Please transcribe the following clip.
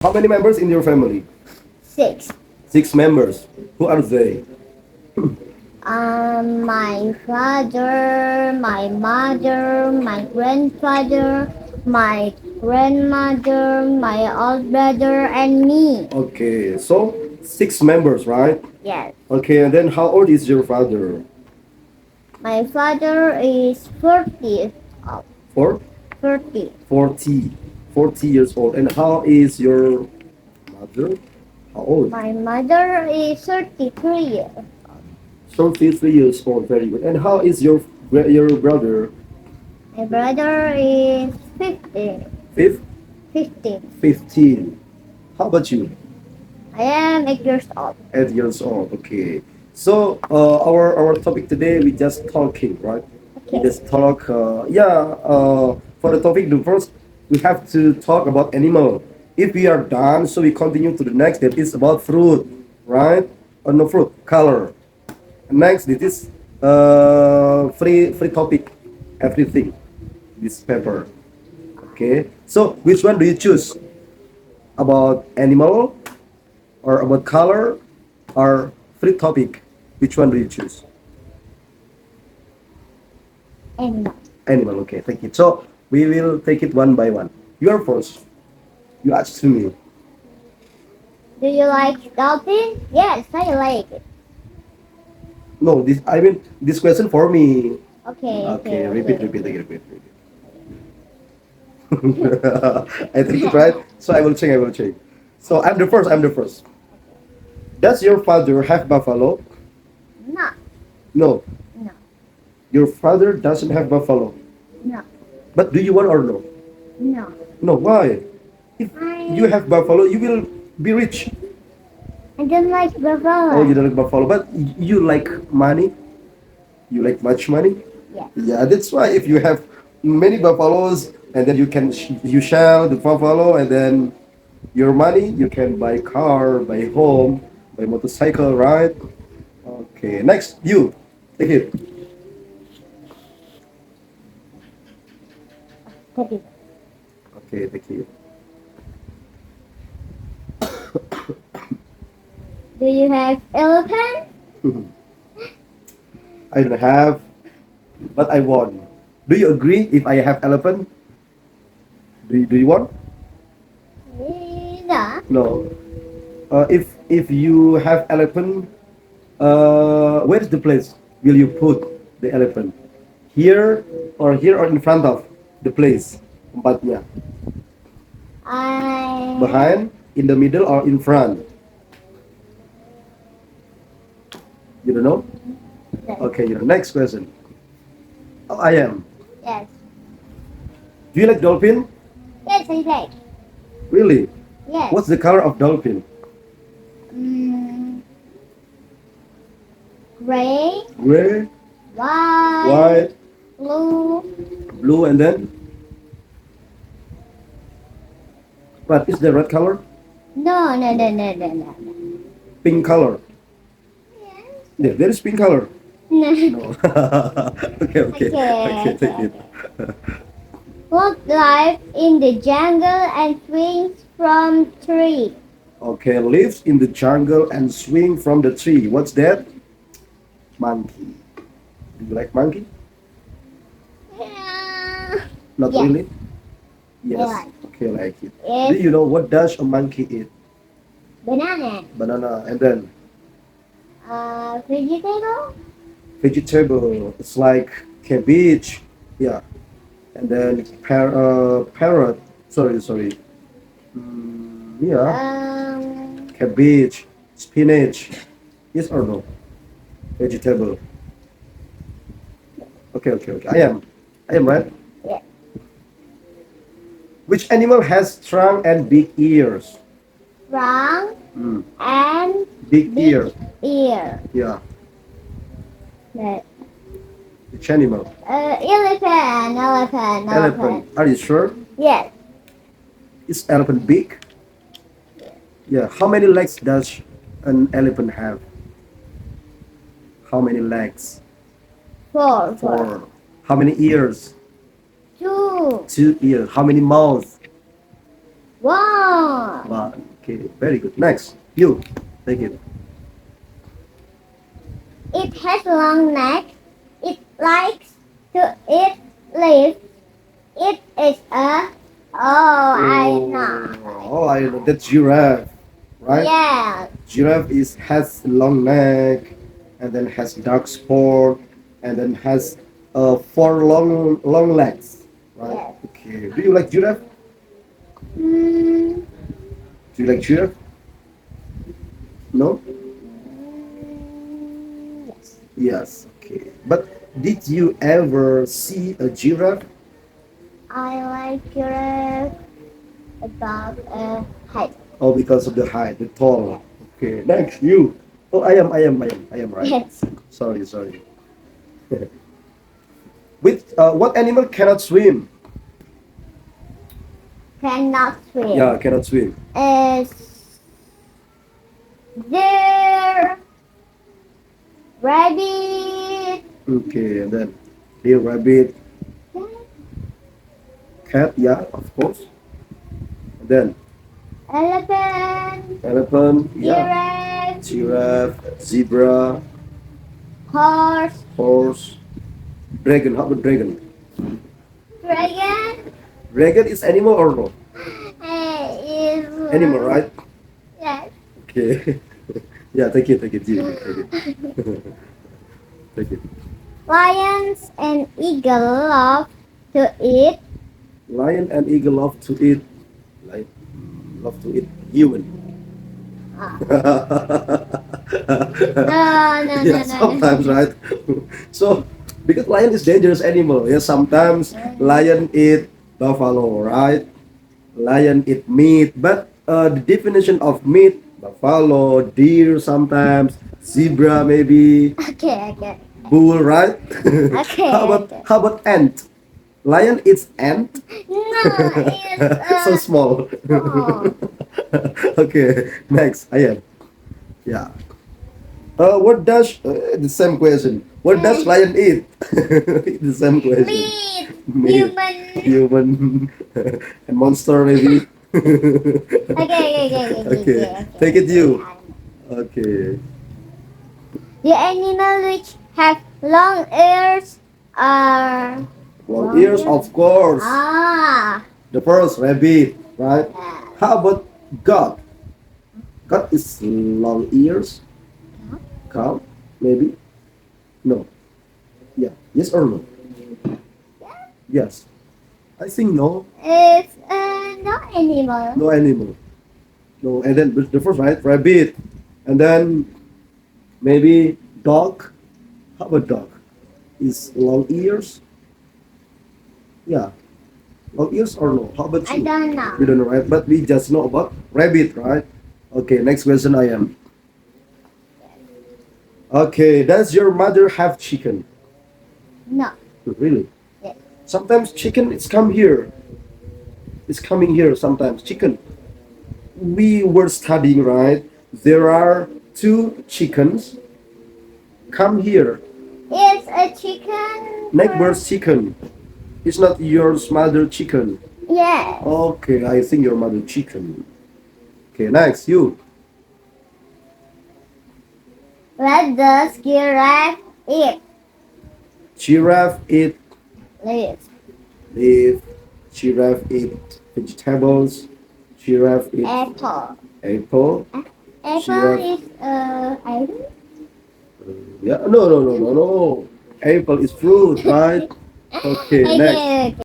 How many members in your family? Six. 6 members. Who are they? My father, my mother, my grandfather, my grandmother, my old brother, and me. Okay, so 6 members, right? Yes. Okay, and then how old is your father? My father is 40. Oh, For 40. 40 years old. And how is your mother? How old? My mother is 33. 33 years old. Very good. And how is your brother? My brother is 50. Fifth, 15. 15. How about you? I am 8 years old. 8 years old. Okay. So our topic today we just talking, right? We Okay. just talk. For the topic, the first we have to talk about animal. If we are done, so we continue to the next. That is about fruit, right? Or no fruit, color. Next, this is free topic, everything. This paper. Okay. So which one do you choose? About animal or about color or free topic? Which one do you choose? And Animal. Okay. Thank you. So we will take it one by one. You are first. You ask to me. do you like dolphin? Yes, I like it. No, this question for me. Okay, Okay. okay, Repeat. okay. Repeat. Again, repeat. I think it's right. So I will check. I will check. So I'm the first. I'm the first. Does your father have buffalo? No, No. no, Your father doesn't have buffalo. no, But do you want or no? no. No. Why? If you have buffalo, you will be rich. I don't like Oh, you buffalo. don't like buffalo, but you like money. You like much money. Yes. Yeah, that's why if you have many buffaloes, and then you shell the buffalo, and then your money you can buy car, buy home, buy motorcycle, right? Okay, next you take it. Teddy. Okay, thank you. Do you have elephant? I don't have, but I want. Do you agree if I have elephant? Do you want? No. No. If you have elephant, where is the place will you put the elephant? Here or in front of the place? Tempatnya. I. Behind, in the middle, or in front? You don't know? Okay, next question. Oh, I am. Yes. Do you like dolphin? Yes, I like. Really? Yes. What's the color of dolphin? Mm, gray, Gray, white, white, blue. blue, and then what is the red color? No, no, no, no, no, no. Pink color. Yes. Yeah, there is pink color. No. No. Okay, okay, okay, take Okay. it. What lives in the jungle and swings from tree? Okay, lives in the jungle and swing from the tree. What's that? Monkey. Do you like monkey? Yeah. Not Yes. really. Yes. like. Okay, like it. Yes. Do you know what does a monkey eat? Banana. Banana, and then Vegetable. vegetable. It's like cabbage. Yeah, and then parrot. Sorry. Yeah, cabbage, spinach. Yes or no? Vegetable. Okay. I am right. Yeah. Which animal has strong and big ears? Strong Mm, and big big ear. ear. Yeah. The, Which animal? elephant. Elephant. Are you sure? Yes. Is elephant big? Yeah. How many legs does an elephant have? How many legs? Four. Four. How many ears? Two. 2 ears. How many mouths? One. One. Okay, very good. Next, you. Take it. It has long neck. It likes to eat leaves. It is a. Oh, I know. Oh, I know. That's giraffe, right? Yeah. Giraffe is has long neck, and then has dark spot, and then has four long legs, right? Yes. Okay. Do you like giraffe? Mm, Do you like giraffe? No. yes. Yes. Okay. But did you ever see a giraffe? I like giraffe about a height. Oh, because of the height, the tall. Okay. Next, you. Oh, I am right. Yes. Sorry. With what animal cannot swim? Cannot swim. Yeah, cannot swim. Is there rabbit? Okay, and then deer, rabbit, cat, yeah, of course. And then Elephant? elephant, yeah, Giraffe? giraffe, zebra, Horse? horse, dragon. How about dragon? Dragon? Dragon is animal or no? Is Animal, right? yes. Okay. Yeah, take it, Jimmy, take it. Take it. Lions and eagle love to eat. Lion and eagle love to eat, like, love to eat human. Yeah, No. sometimes, right? So, because lion is dangerous animal, yeah, sometimes lion eat buffalo, right? Lion eat meat, but the definition of meat, buffalo, deer, sometimes zebra, maybe Okay. bull, right? Okay. How about ant? Lion eats ant. No, it's So small. small. Okay, next, I am. Yeah. What does the same question? What does lion eat? The same question. Meat. Meat. Human. Human. And monster maybe. Okay. Okay. Take it you. Okay. The animal which have long ears are Long ears, of course. ah. The first rabbit, right? Yeah. How about God? God is long ears. Cow, maybe. No. Yeah. Yes or no? Yes. I think no. It's no animal. No animal. No. And then the first, right? Rabbit. And then maybe dog. How about dog? Is long ears? Yeah. Long ears or no? How about I you? don't know. We don't know, right? But we just know about rabbit, right? Okay, next question I am. Okay, does your mother have chicken? No. Really? Yes. Sometimes chicken it's come here. It's coming here sometimes. Chicken. We were studying, right? There are two chickens. Come here. It's a chicken. Neighbor's chicken. It's not yours mother chicken. Yes. Okay, I think your mother chicken. Okay, next you. What does giraffe eat? Giraffe eat Leaves. leaf. Giraffe eat vegetables. Giraffe eat Apple. apple. Apple Giraffe. is iron. Yeah, no. Apple is fruit, right? Okay, next. Okay.